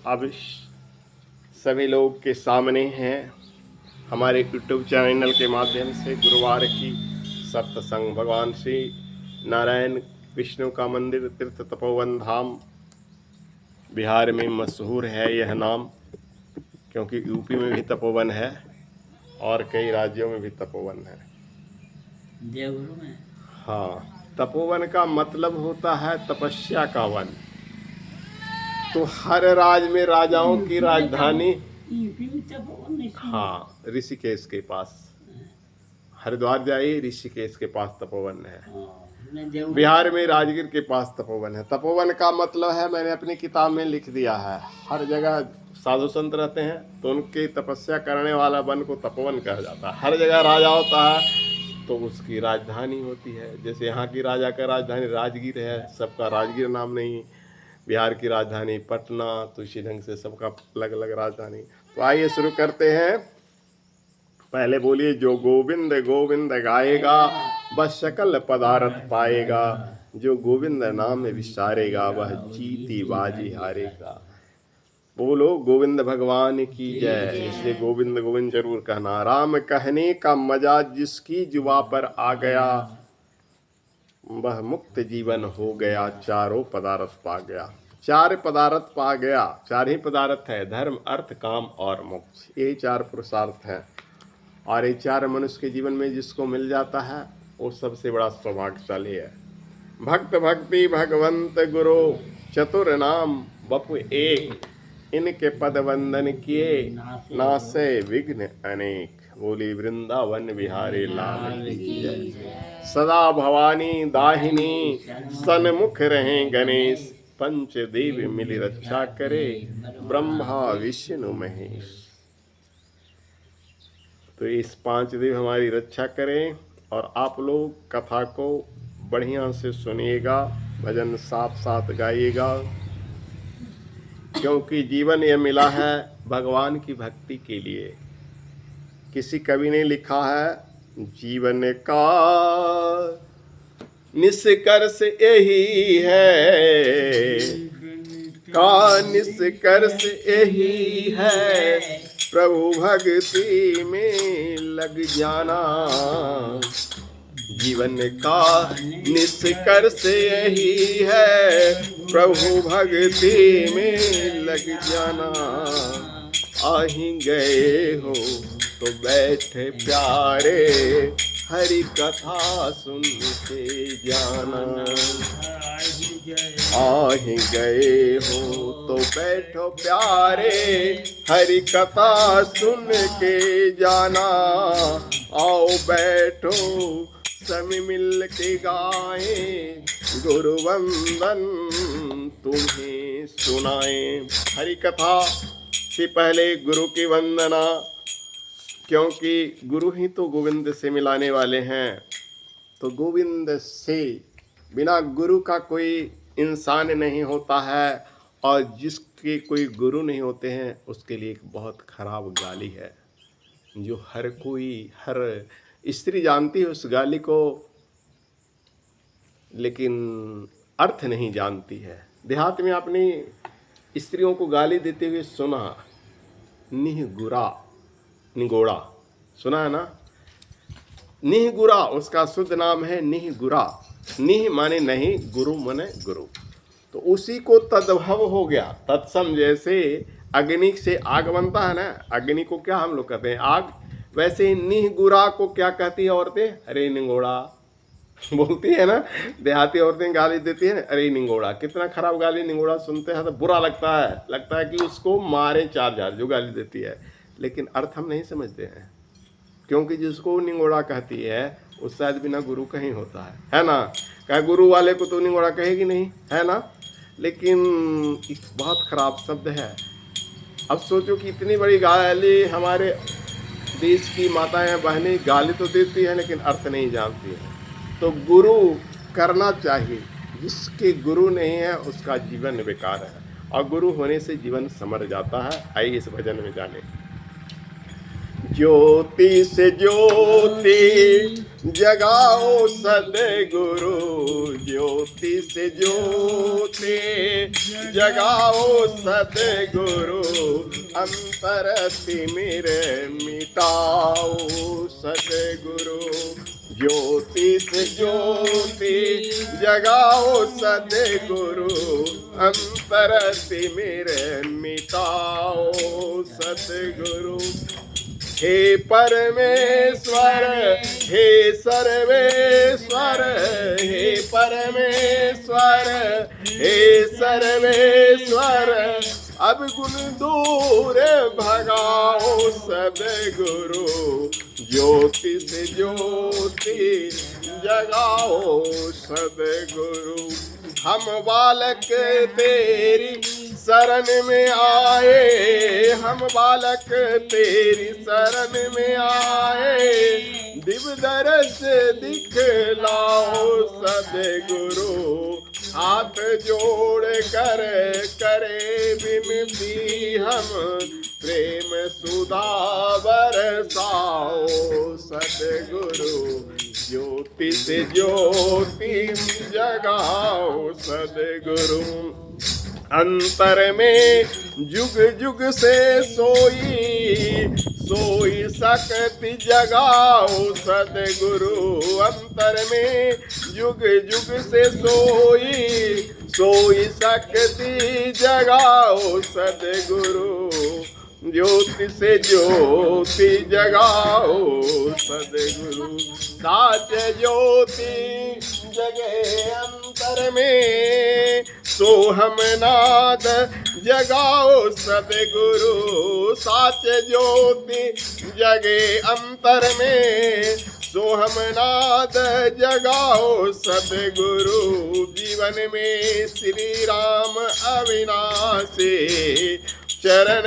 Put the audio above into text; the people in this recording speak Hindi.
अब सभी लोग के सामने हैं हमारे यूट्यूब चैनल के माध्यम से गुरुवार की सत्संग। भगवान श्री नारायण विष्णु का मंदिर तीर्थ तपोवन धाम बिहार में मशहूर है यह नाम, क्योंकि यूपी में भी तपोवन है और कई राज्यों में भी तपोवन है। देवघर में हाँ, तपोवन का मतलब होता है तपस्या का वन। तो हर राज्य में राजाओं की राजधानी, हाँ, ऋषिकेश के पास, हरिद्वार जाइए ऋषिकेश के पास तपोवन है। बिहार में राजगीर के पास तपोवन है। तपोवन का मतलब है, मैंने अपनी किताब में लिख दिया है, हर जगह साधु संत रहते हैं तो उनकी तपस्या करने वाला वन को तपोवन कहा जाता है। हर जगह राजा होता है तो उसकी राजधानी होती है। जैसे यहाँ की राजा का राजधानी राजगीर है, सबका राजगीर नाम नहीं। बिहार की राजधानी पटना, तो इसी ढंग से सबका अलग अलग राजधानी। तो आइए शुरू करते हैं। पहले बोलिए, जो गोविंद गोविंद गाएगा वह सकल पदार्थ पाएगा, जो गोविंद नाम विसारेगा वह जीती बाजी हारेगा। बोलो गोविंद भगवान की जय। इसलिए गोविंद गोविंद जरूर कहना। राम कहने का मजा जिसकी जुबा पर आ गया, वह मुक्त जीवन हो गया, चारों पदार्थ पा गया। चार पदार्थ पा गया। चार ही पदार्थ है, धर्म अर्थ काम और मोक्ष। यही चार पुरुषार्थ है और ये चार मनुष्य के जीवन में जिसको मिल जाता है वो सबसे बड़ा सौभाग्यशाली है। भक्त भक्ति भगवंत गुरु चतुर नाम बपु एक, इनके पद वंदन किए नासे विघ्न अनेक। बोली वृंदावन बिहारी लाल की जय। सदा भवानी दाहिनी सन्मुख रहे गणेश, पंच देव मिली रक्षा करे ब्रह्मा विष्णु महेश। तो इस पांच देव हमारी रक्षा करें और आप लोग कथा को बढ़िया से सुनिएगा, भजन साथ साथ गाइएगा, क्योंकि जीवन ये मिला है भगवान की भक्ति के लिए। किसी कवि ने लिखा है, जीवन का निष्कर्ष यही है, का निष्कर्ष यही है, प्रभु भक्ति में लग जाना। जीवन का निष्कर्ष यही है, प्रभु भक्ति में लग जाना। आही गए हो तो बैठे प्यारे, हरि कथा सुनते जाना। आही गए हो तो बैठो प्यारे, हरि कथा सुन के जाना। आओ बैठो सभी मिल के गाएं, गुरु वंदन तुम्हें सुनाएं। हरि कथा से पहले गुरु की वंदना, क्योंकि गुरु ही तो गोविंद से मिलाने वाले हैं। तो गोविंद से बिना गुरु का कोई इंसान नहीं होता है, और जिसके कोई गुरु नहीं होते हैं उसके लिए एक बहुत खराब गाली है, जो हर स्त्री जानती है उस गाली को, लेकिन अर्थ नहीं जानती है। देहात में अपनी स्त्रियों को गाली देते हुए सुना, निहगुरा, निगोड़ा, सुना है ना? निहगुरा उसका शुद्ध नाम है निहगुरा। निह माने नहीं, गुरु माने गुरु। तो उसी को तद्भव हो गया। तत्सम जैसे अग्नि से आग बनता है ना, अग्नि को क्या हम लोग कहते हैं? आग। वैसे ही निहगुरा को क्या कहती है औरतें? अरे निंगोड़ा बोलती है ना। देहाती औरतें गाली देती है, अरे निंगोड़ा। कितना खराब गाली निंगोड़ा सुनते हैं तो बुरा लगता है कि उसको मारे चार जार जो गाली देती है। लेकिन अर्थ हम नहीं समझते हैं, क्योंकि जिसको निंगोड़ा कहती है वो शायद बिना गुरु का ही होता है ना? क्या गुरु वाले को तो निंगोड़ा कहेगी नहीं, है ना? लेकिन एक बहुत खराब शब्द है। अब सोचो कि इतनी बड़ी गाली हमारे देश की माताएं बहनें गाली तो देती है, लेकिन अर्थ नहीं जानती है। तो गुरु करना चाहिए। जिसके गुरु नहीं है उसका जीवन बेकार है, और गुरु होने से जीवन समर जाता है। आइए इस भजन में जाने। ज्योति से ज्योति जगाओ सदगुरु, ज्योति से ज्योति जगाओ सदगुरु, अंतर तिमिर मिटाओ सदगुरु। ज्योति से ज्योति जगाओ सदगुरु, अंतर तिमिर मिटाओ सदगुरु। हे परमेश्वर, हे सर्वेश्वर, हे परमेश्वर, हे सर्वेश्वर, अब गुण दूर भगाओ सदगुरु। ज्योति से ज्योति जगाओ सदगुरु। हम बालक तेरी शरण में आए, हम बालक तेरी शरण में आए, दिव्य दर्श दिखलाओ सदगुरु। हाथ जोड़ कर करे विनती हम, प्रेम सुधा बरसाओ सदगुरु। ज्योति से ज्योति जगाओ सदगुरु। अंतर में जुग जुग से सोई शक्ति जगाओ सदगुरु। अंतर में जुग जुग से सोई शक्ति जगाओ सदगुरु। ज्योति से ज्योति जगाओ सदगुरु। साच ज्योति जगे अंतर में, सोहम नाद जगाओ सदगुरु। साच ज्योति जगे अंतर में, सोहम नाद जगाओ सदगुरु। जीवन में श्री राम अविनाशी चरण